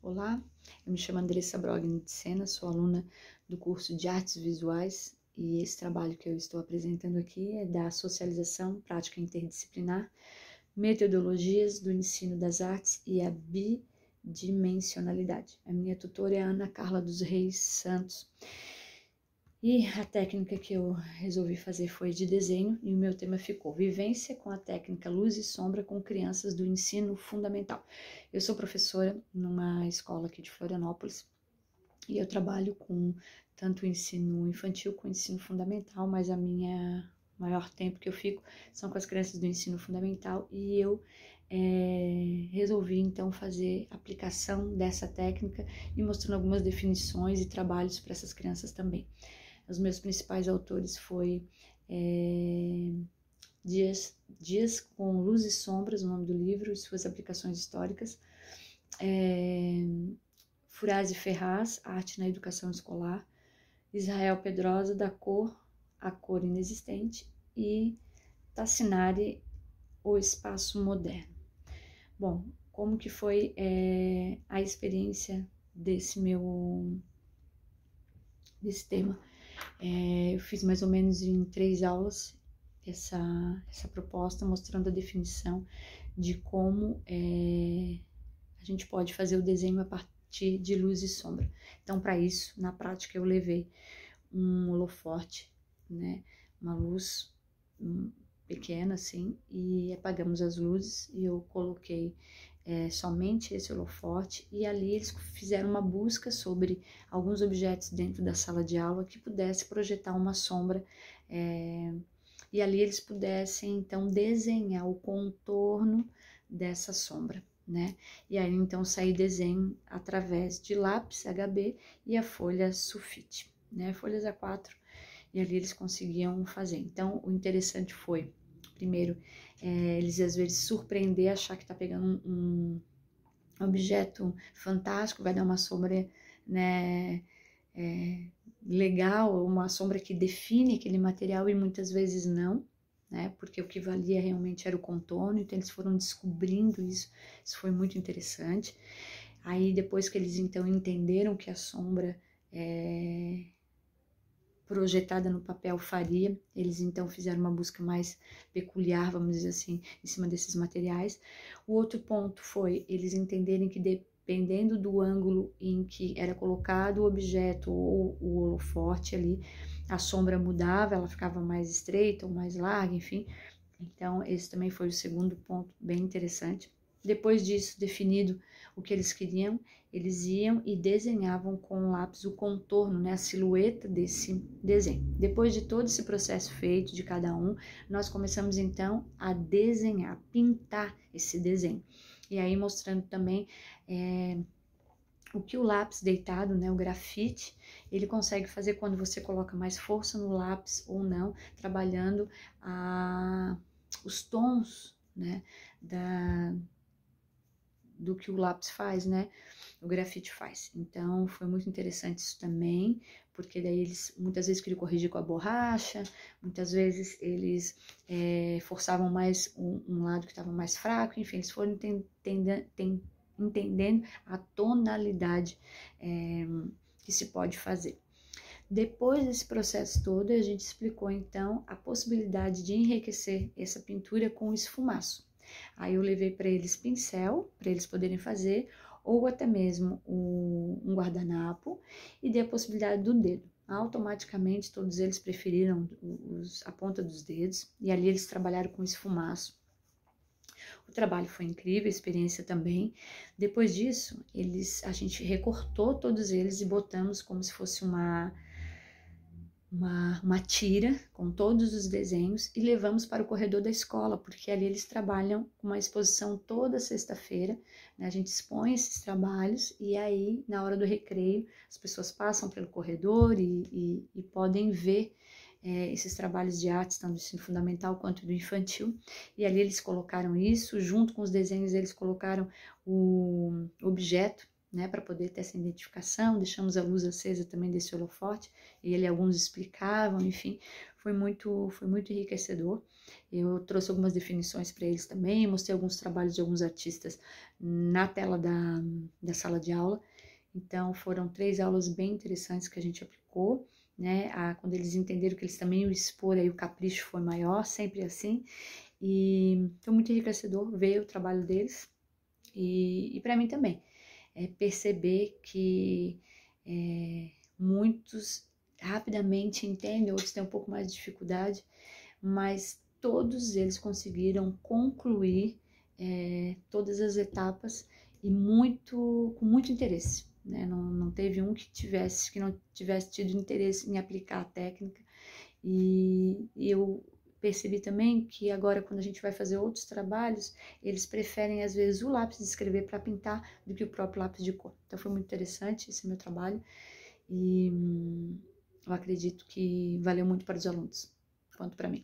Olá, eu me chamo Andressa Brogni de Sena, sou aluna do curso de Artes Visuais e esse trabalho que eu estou apresentando aqui é da socialização, prática interdisciplinar, metodologias do ensino das artes e a bidimensionalidade. A minha tutora é a Ana Carla dos Reis Santos. E a técnica que eu resolvi fazer foi de desenho e o meu tema ficou Vivência com a técnica Luz e Sombra com crianças do ensino fundamental. Eu sou professora numa escola aqui de Florianópolis e eu trabalho com tanto o ensino infantil quanto o ensino fundamental, mas a minha maior tempo que eu fico são com as crianças do ensino fundamental e eu resolvi então fazer aplicação dessa técnica e mostrando algumas definições e trabalhos para essas crianças também. Os meus principais autores foi Dias com Luz e Sombras, o nome do livro, e suas aplicações históricas. Furazi Ferraz, Arte na Educação Escolar. Israel Pedrosa, Da Cor à Cor Inexistente. E Tassinari, O Espaço Moderno. Bom, como que foi a experiência desse tema? Eu fiz mais ou menos em 3 aulas essa proposta, mostrando a definição de como a gente pode fazer o desenho a partir de luz e sombra. Então, para isso, na prática, eu levei um holofote, né, uma luz pequena assim, e apagamos as luzes e eu coloquei somente esse holofote e ali eles fizeram uma busca sobre alguns objetos dentro da sala de aula que pudesse projetar uma sombra e ali eles pudessem então desenhar o contorno dessa sombra, né? E aí então sair desenho através de lápis HB e a folha sulfite, né? Folhas A4, e ali eles conseguiam fazer. Então o interessante foi, primeiro, eles às vezes surpreender, achar que tá pegando um objeto fantástico, vai dar uma sombra, né, legal, uma sombra que define aquele material, e muitas vezes não, né, porque o que valia realmente era o contorno. Então eles foram descobrindo isso foi muito interessante. Aí depois que eles então entenderam que a sombra projetada no papel faria, eles então fizeram uma busca mais peculiar, vamos dizer assim, em cima desses materiais. O outro ponto foi eles entenderem que dependendo do ângulo em que era colocado o objeto ou o holofote ali, a sombra mudava, ela ficava mais estreita ou mais larga, enfim. Então esse também foi o segundo ponto bem interessante. Depois disso, definido o que eles queriam, eles iam e desenhavam com lápis o contorno, né, a silhueta desse desenho. Depois de todo esse processo feito de cada um, nós começamos então a desenhar, a pintar esse desenho. E aí mostrando também o que o lápis deitado, né, o grafite, ele consegue fazer quando você coloca mais força no lápis ou não, trabalhando os tons, né, do que o lápis faz, né, o grafite faz. Então foi muito interessante isso também, porque daí eles muitas vezes queriam corrigir com a borracha, muitas vezes eles forçavam mais um lado que estava mais fraco, enfim, eles foram entendendo a tonalidade que se pode fazer. Depois desse processo todo, a gente explicou então a possibilidade de enriquecer essa pintura com esfumaço. Aí eu levei para eles pincel, para eles poderem fazer, ou até mesmo um guardanapo, e dei a possibilidade do dedo. Automaticamente todos eles preferiram a ponta dos dedos, e ali eles trabalharam com esfumaço. O trabalho foi incrível, a experiência também. Depois disso, a gente recortou todos eles e botamos como se fosse uma tira com todos os desenhos e levamos para o corredor da escola, porque ali eles trabalham com uma exposição toda sexta-feira, né? A gente expõe esses trabalhos e aí, na hora do recreio, as pessoas passam pelo corredor e podem ver esses trabalhos de arte, tanto do ensino fundamental quanto do infantil, e ali eles colocaram isso, junto com os desenhos eles colocaram o objeto, né, para poder ter essa identificação. Deixamos a luz acesa também desse holofote, e alguns explicavam, enfim, foi muito enriquecedor. Eu trouxe algumas definições para eles também, mostrei alguns trabalhos de alguns artistas na tela da sala de aula. Então, foram 3 aulas bem interessantes que a gente aplicou, né? Quando eles entenderam que eles também iam expor, aí o capricho foi maior, sempre assim. E foi muito enriquecedor ver o trabalho deles e para mim também. Perceber que muitos rapidamente entendem, outros têm um pouco mais de dificuldade, mas todos eles conseguiram concluir todas as etapas e com muito interesse, né? Não teve um que não tivesse tido interesse em aplicar a técnica. E eu percebi também que agora, quando a gente vai fazer outros trabalhos, eles preferem, às vezes, o lápis de escrever para pintar do que o próprio lápis de cor. Então, foi muito interessante esse meu trabalho e eu acredito que valeu muito para os alunos, quanto para mim.